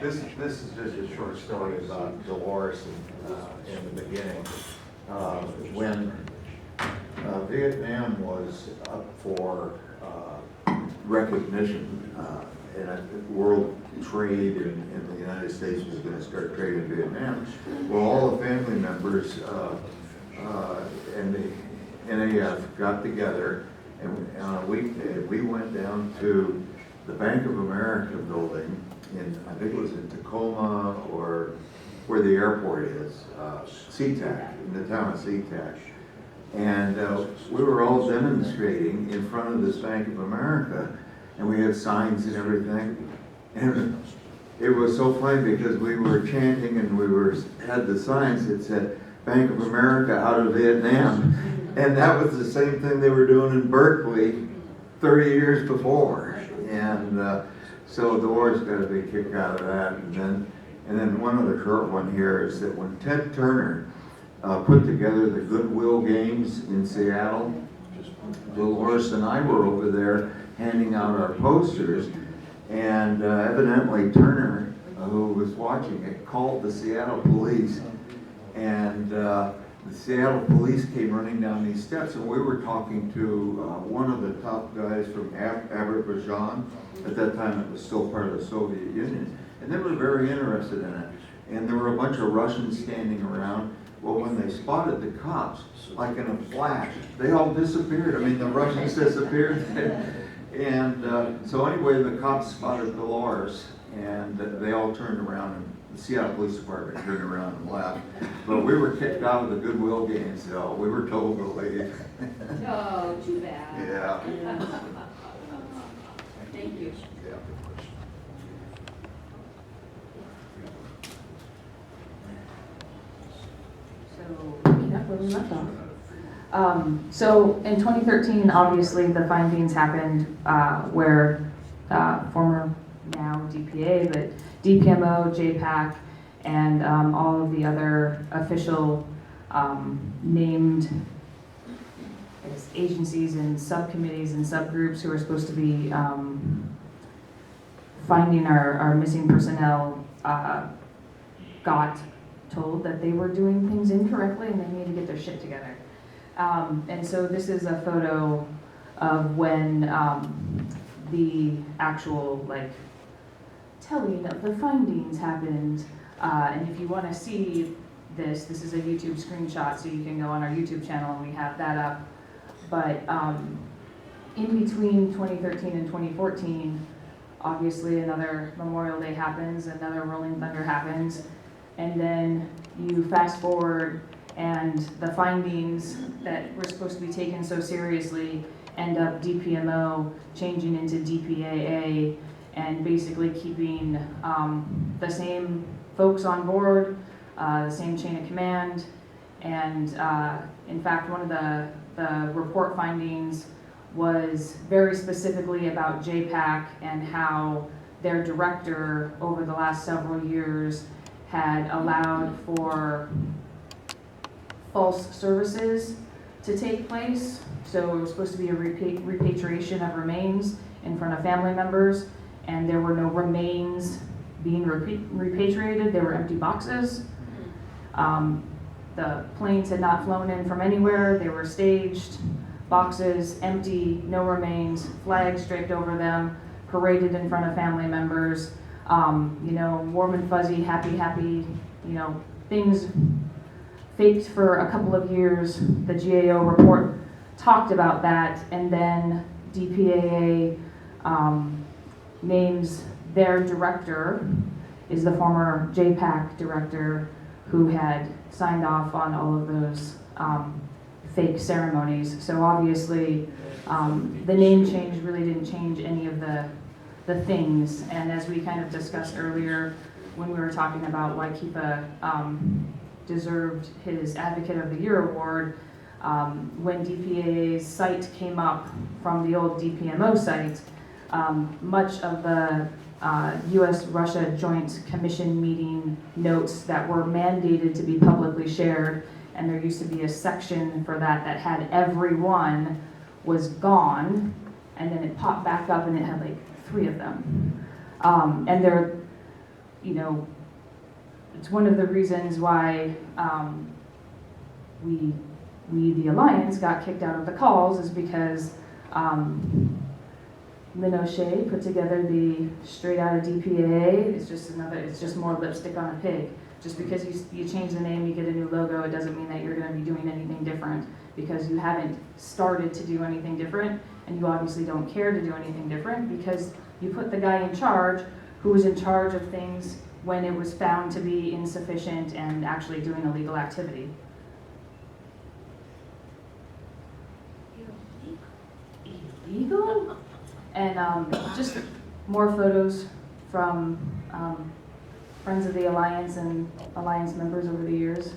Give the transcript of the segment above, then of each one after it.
This is just a short story about Dolores in the beginning. When Vietnam was up for recognition in world trade, and the United States was going to start trade in Vietnam, well, all the family members and the NAF got together, and on a weekday we went down to the Bank of America building I think it was in Tacoma, or where the airport is, SeaTac, in the town of SeaTac. And we were all demonstrating in front of this Bank of America, and we had signs and everything. And it was so funny because we were chanting and had the signs that said, Bank of America out of Vietnam. And that was the same thing they were doing in Berkeley 30 years before. And so Dolores got a big kick out of that. And then one other short one here is that when Ted Turner put together the Goodwill Games in Seattle, Dolores and I were over there handing out our posters, and evidently Turner, who was watching it, called the Seattle police, and the Seattle police came running down these steps, and we were talking to one of the top guys from Azerbaijan. At that time it was still part of the Soviet Union, and they were very interested in it. And there were a bunch of Russians standing around. Well, when they spotted the cops, like in a flash, they all disappeared. I mean, the Russians disappeared. And so anyway, the cops spotted Dolores, and they all turned around, and the Seattle Police Department turned around and left. But we were kicked out of the Goodwill Games, so we were told to leave. Oh, too bad. Yeah. Thank you. Yeah. Picking up where we left off. So in 2013, obviously the findings happened where former now DPA, but DPMO, JPAC, and all of the other official named agencies and subcommittees and subgroups who are supposed to be finding our missing personnel got told that they were doing things incorrectly and they need to get their shit together. And so this is a photo of when the actual telling of the findings happened. And if you want to see this is a YouTube screenshot, so you can go on our YouTube channel and we have that up. But in between 2013 and 2014, obviously another Memorial Day happens, another Rolling Thunder happens, and then you fast forward and the findings that were supposed to be taken so seriously end up DPMO changing into DPAA and basically keeping the same folks on board, the same chain of command. And in fact, one of the report findings was very specifically about JPAC and how their director over the last several years had allowed for false services to take place. So it was supposed to be a repatriation of remains in front of family members, and there were no remains being repatriated. There were empty boxes. The planes had not flown in from anywhere. They were staged, boxes empty, no remains, flags draped over them, paraded in front of family members, warm and fuzzy, happy, things faked for a couple of years. The GAO report talked about that, and then DPAA names their director is the former JPAC director who had signed off on all of those fake ceremonies. So obviously the name change really didn't change any of the things. And as we kind of discussed earlier when we were talking about why Kipa deserved his Advocate of the Year award, when DPAA's site came up from the old DPMO site, much of the U.S.-Russia Joint Commission meeting notes that were mandated to be publicly shared, and there used to be a section for that had everyone, was gone, and then it popped back up and it had 3 of them. And you know, it's one of the reasons why we, the Alliance, got kicked out of the calls is because Lynn O'Shea put together the straight out of DPA. It's just more lipstick on a pig. Just because you change the name, you get a new logo, it doesn't mean that you're going to be doing anything different, because you haven't started to do anything different, and you obviously don't care to do anything different because you put the guy in charge who was in charge of things when it was found to be insufficient and actually doing illegal activity. Illegal? And just more photos from friends of the Alliance and Alliance members over the years.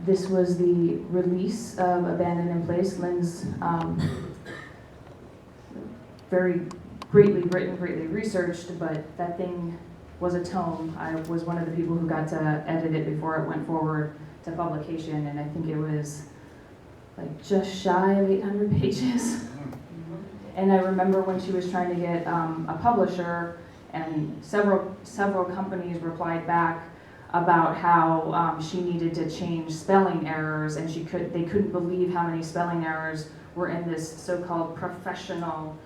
This was the release of Abandoned in Place. Lynn's very greatly written, greatly researched, but that thing was a tome. I was one of the people who got to edit it before it went forward to publication, and I think it was like just shy of 800 pages. And I remember when she was trying to get a publisher, and several companies replied back about how she needed to change spelling errors, and they couldn't believe how many spelling errors were in this so-called professional,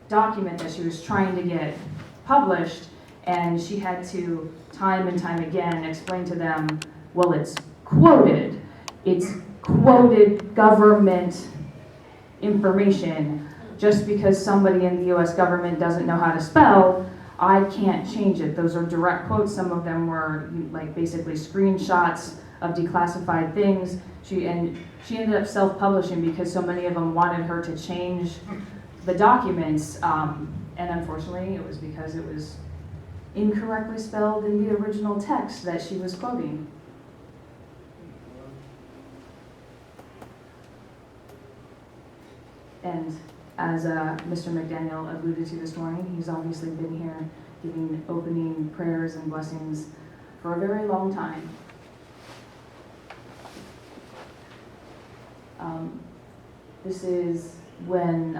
document that she was trying to get published. And she had to time and time again explain to them, well, it's quoted government information. Just because somebody in the US government doesn't know how to spell, I can't change it. Those are direct quotes. Some of them were like basically screenshots of declassified things. She ended up self-publishing because so many of them wanted her to change the documents, and unfortunately it was because it was incorrectly spelled in the original text that she was quoting. And as Mr. McDaniel alluded to this morning, he's obviously been here giving opening prayers and blessings for a very long time. This is when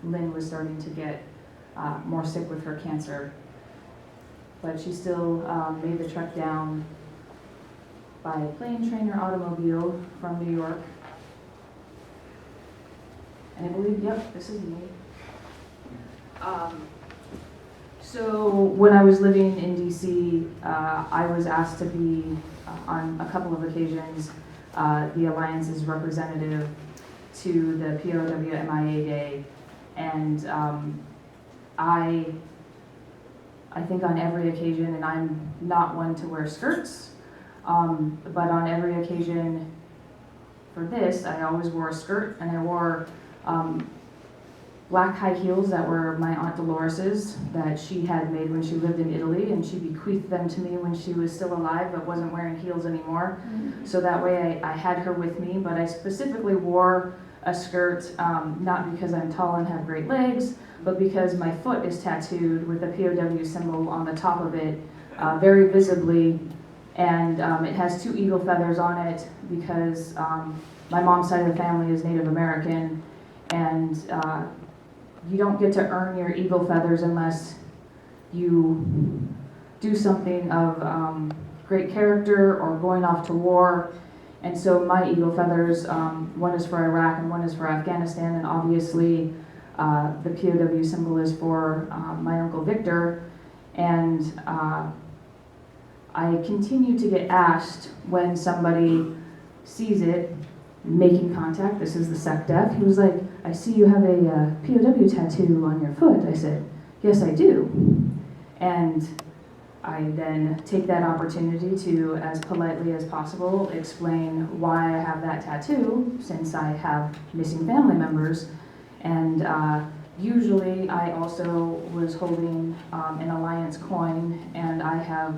Lynn was starting to get more sick with her cancer, but she still made the trek down by plane, train, or automobile from New York. And I believe, yep, this is me. So when I was living in DC, I was asked to be, on a couple of occasions, the Alliance's representative to the POW MIA Day. And I think on every occasion, and I'm not one to wear skirts, but on every occasion for this, I always wore a skirt, and I wore black high heels that were my Aunt Dolores's, that she had made when she lived in Italy, and she bequeathed them to me when she was still alive but wasn't wearing heels anymore. So that way I had her with me, but I specifically wore a skirt, not because I'm tall and have great legs, but because my foot is tattooed with a POW symbol on the top of it, very visibly, and it has 2 eagle feathers on it because my mom's side of the family is Native American, and you don't get to earn your eagle feathers unless you do something of great character or going off to war. And so my eagle feathers, one is for Iraq and one is for Afghanistan, and obviously the POW symbol is for my Uncle Victor. And I continue to get asked when somebody sees it, making contact, this is the SecDef, he was like, I see you have a POW tattoo on your foot. I said, yes, I do. And I then take that opportunity to, as politely as possible, explain why I have that tattoo, since I have missing family members. And usually I also was holding an Alliance coin, and I have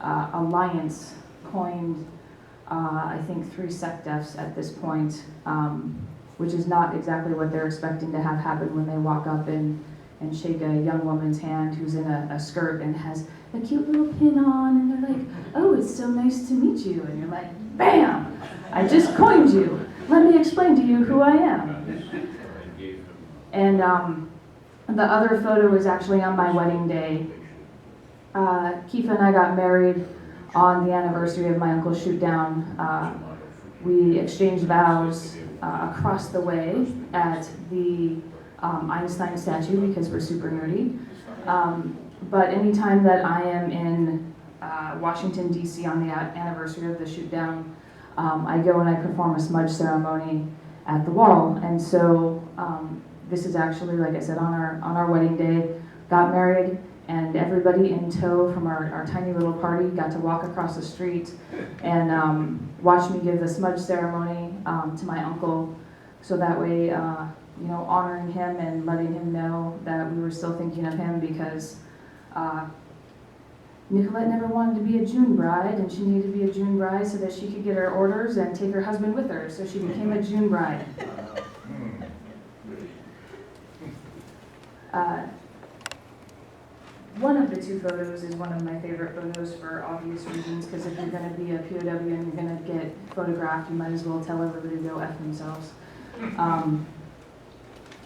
Alliance coined I think 3 SecDefs at this point, which is not exactly what they're expecting to have happen when they walk up and shake a young woman's hand who's in a skirt and has a cute little pin on, and they're like, oh, it's so nice to meet you. And you're like, bam, I just coined you. Let me explain to you who I am. And The other photo is actually on my wedding day. Keith and I got married on the anniversary of my uncle's shoot down. We exchanged vows across the way at the Einstein statue because we're super nerdy. But anytime that I am in Washington, D.C. on the anniversary of the shoot down, I go and I perform a smudge ceremony at the wall. And so this is actually, like I said, on our wedding day, got married, and everybody in tow from our tiny little party got to walk across the street and watch me give the smudge ceremony to my uncle, so that way, honoring him and letting him know that we were still thinking of him, because Nicolette never wanted to be a June bride, and she needed to be a June bride so that she could get her orders and take her husband with her, so she became a June bride. One of the two photos is one of my favorite photos for obvious reasons, because if you're going to be a POW and you're going to get photographed, you might as well tell everybody to go F themselves.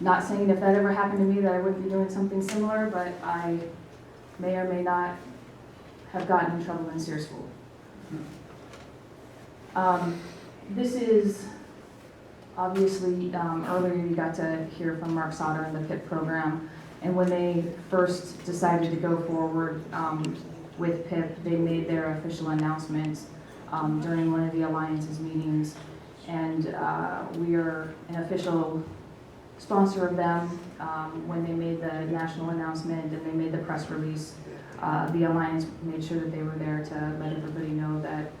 Not saying if that ever happened to me that I wouldn't be doing something similar, but I may or may not have gotten in trouble in SEER school. This is obviously, earlier you got to hear from Mark Sauter in the PIP program. And when they first decided to go forward with PIP, they made their official announcement during one of the Alliance's meetings. And we are an official sponsor of them. When they made the national announcement and they made the press release, the Alliance made sure that they were there to let everybody know that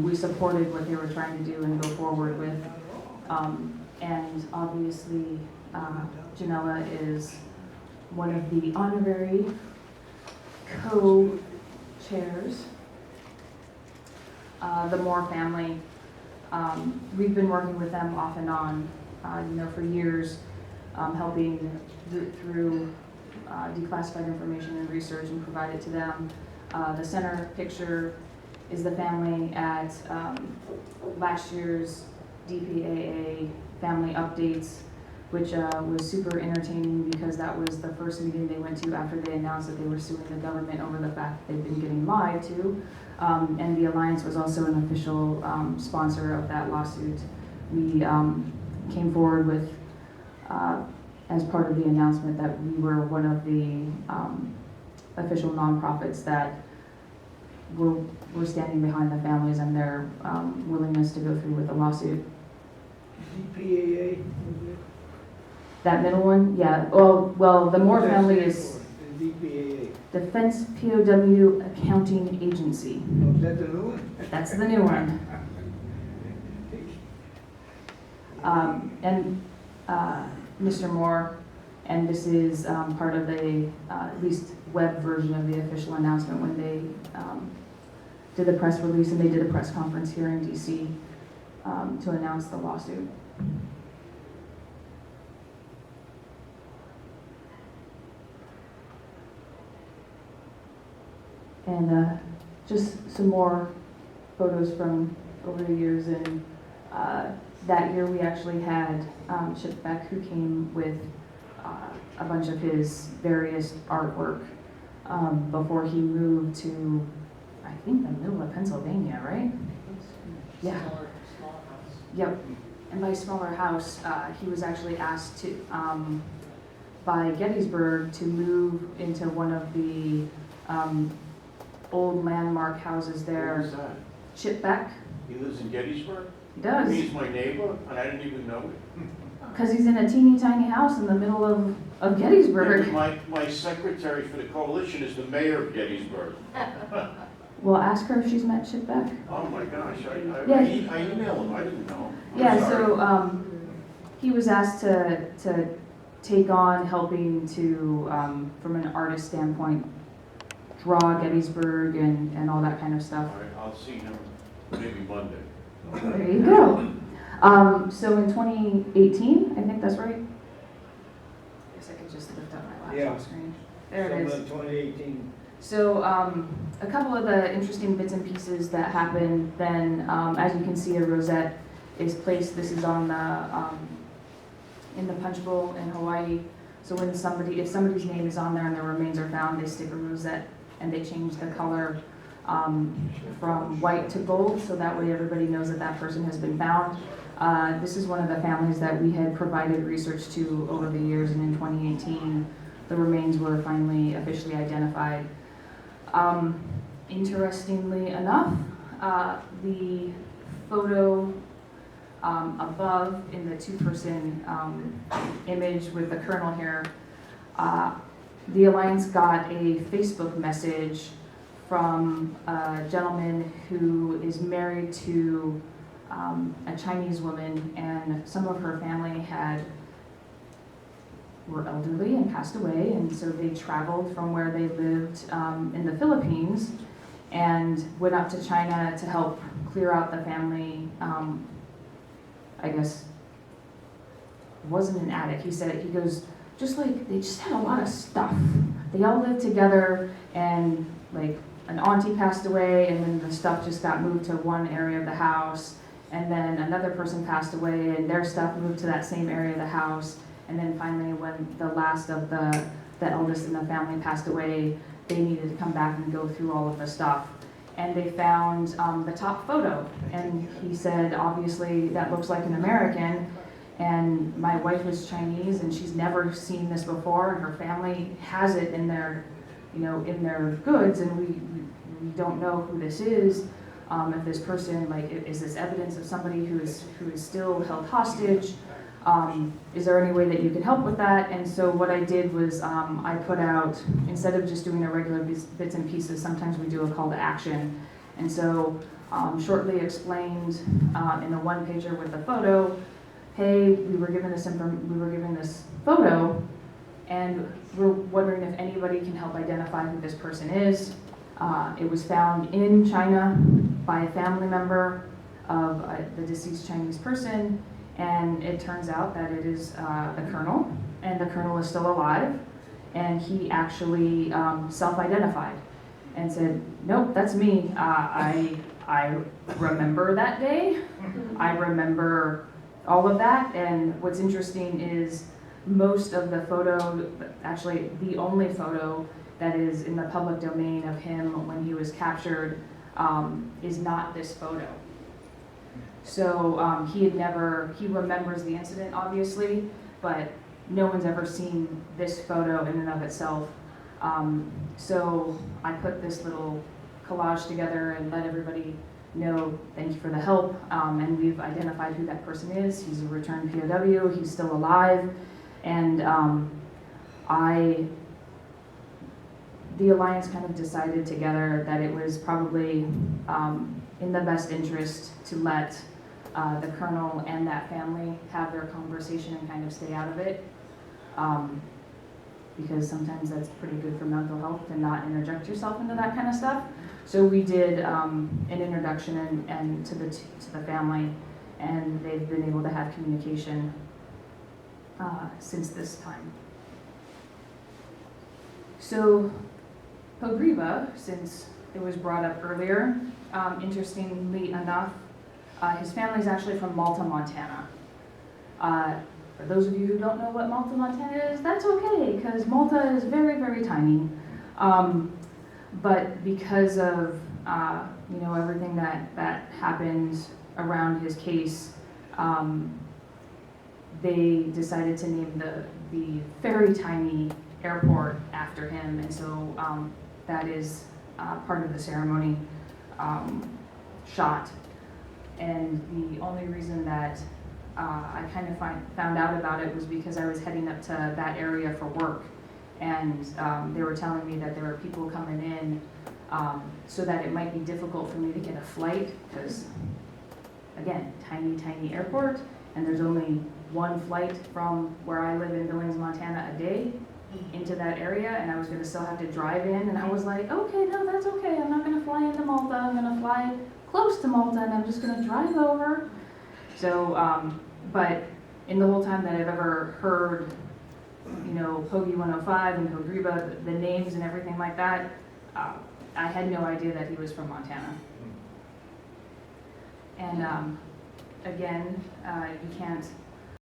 we supported what they were trying to do and go forward with. And obviously, Janella is one of the honorary co-chairs. The Moore family, we've been working with them off and on, for years, helping through declassified information and research and provide it to them. The center picture is the family at last year's DPAA family updates, which was super entertaining because that was the first meeting they went to after they announced that they were suing the government over the fact that they've been getting lied to. And the Alliance was also an official sponsor of that lawsuit. We came forward with, as part of the announcement, that we were one of the official nonprofits that were standing behind the families and their willingness to go through with the lawsuit. DPAA? That middle one, yeah. Well, the Moore family is DPAA. Defense POW Accounting Agency. Oh, is that the new one? That's the new one. And Mr. Moore, and this is part of the at least web version of the official announcement when they did the press release, and they did a press conference here in DC to announce the lawsuit. And just some more photos from over the years. And that year we actually had Chip Beck, who came with a bunch of his various artwork before he moved to, I think, the middle of Pennsylvania, right? Yeah. Yep. And by smaller house, he was actually asked to by Gettysburg to move into one of the old landmark houses there. Who's that? Chip Beck. He lives in Gettysburg? He does. He's my neighbor, and I didn't even know it. Because he's in a teeny tiny house in the middle of Gettysburg. My secretary for the coalition is the mayor of Gettysburg. Well, ask her if she's met Chip Beck. Oh my gosh, I Yeah. emailed him, I didn't know. I'm Yeah, sorry. so he was asked to take on helping to, from an artist standpoint, draw Gettysburg and all that kind of stuff. All right, I'll see him maybe Monday. There you go. So in 2018, I think that's right. I guess I could just lift up my laptop Yeah. screen. There it is. Summer 2018. So a couple of the interesting bits and pieces that happened then, as you can see, a rosette is placed. This is on the in the Punch Bowl in Hawaii. So when if somebody's name is on there and their remains are found, they stick a rosette and they change the color from white to gold, so that way everybody knows that that person has been found. This is one of the families that we had provided research to over the years, and in 2018, the remains were finally officially identified. Interestingly enough, the photo above in the two-person image with the colonel here, the Alliance got a Facebook message from a gentleman who is married to a Chinese woman, and some of her family were elderly and passed away, and so they traveled from where they lived in the Philippines and went up to China to help clear out the family. I guess it wasn't an attic. He goes, they just had a lot of stuff. They all lived together, and like an auntie passed away, and then the stuff just got moved to one area of the house, and then another person passed away, and their stuff moved to that same area of the house, and then finally when the last of the eldest in the family passed away, they needed to come back and go through all of the stuff. And they found the top photo, and he said, obviously that looks like an American, and my wife is Chinese and she's never seen this before, and her family has it in their, in their goods, and we don't know who this is. If this person, is this evidence of somebody who is still held hostage? Is there any way that you can help with that? And so what I did was I put out, instead of just doing the regular bits and pieces, sometimes we do a call to action. And so shortly explained in a one-pager with the photo, hey, we were given this photo, and we're wondering if anybody can help identify who this person is. It was found in China by a family member of the deceased Chinese person, and it turns out that it is the colonel, and the colonel is still alive, and he actually self-identified and said, nope, that's me. I remember that day. I remember all of that, and what's interesting is most of the photo, actually the only photo that is in the public domain of him when he was captured is not this photo. So he remembers the incident obviously, but no one's ever seen this photo in and of itself. So I put this little collage together and let everybody know, thank you for the help, and we've identified who that person is. He's a returned POW, he's still alive, and the Alliance kind of decided together that it was probably in the best interest to let the colonel and that family have their conversation and kind of stay out of it, because sometimes that's pretty good for mental health to not interject yourself into that kind of stuff. So we did an introduction and to the family, and they've been able to have communication since this time. So Pogriba, since it was brought up earlier, interestingly enough, his family is actually from Malta, Montana. For those of you who don't know what Malta, Montana is, that's okay, because Malta is very, very tiny. But because of everything that happened around his case, they decided to name the very tiny airport after him, and so that is part of the ceremony shot. And the only reason that I kind of found out about it was because I was heading up to that area for work, and they were telling me that there were people coming in, so that it might be difficult for me to get a flight, because again, tiny airport, and there's only one flight from where I live in Billings, Montana a day into that area, and I was going to still have to drive in, and I was like, okay, no, that's okay, I'm not going to fly into Malta, I'm going to fly close to Malta, and I'm just going to drive over. So, but in the whole time that I've ever heard, Hoagie 105 and Pogriba, the names and everything like that, I had no idea that he was from Montana. And again, you can't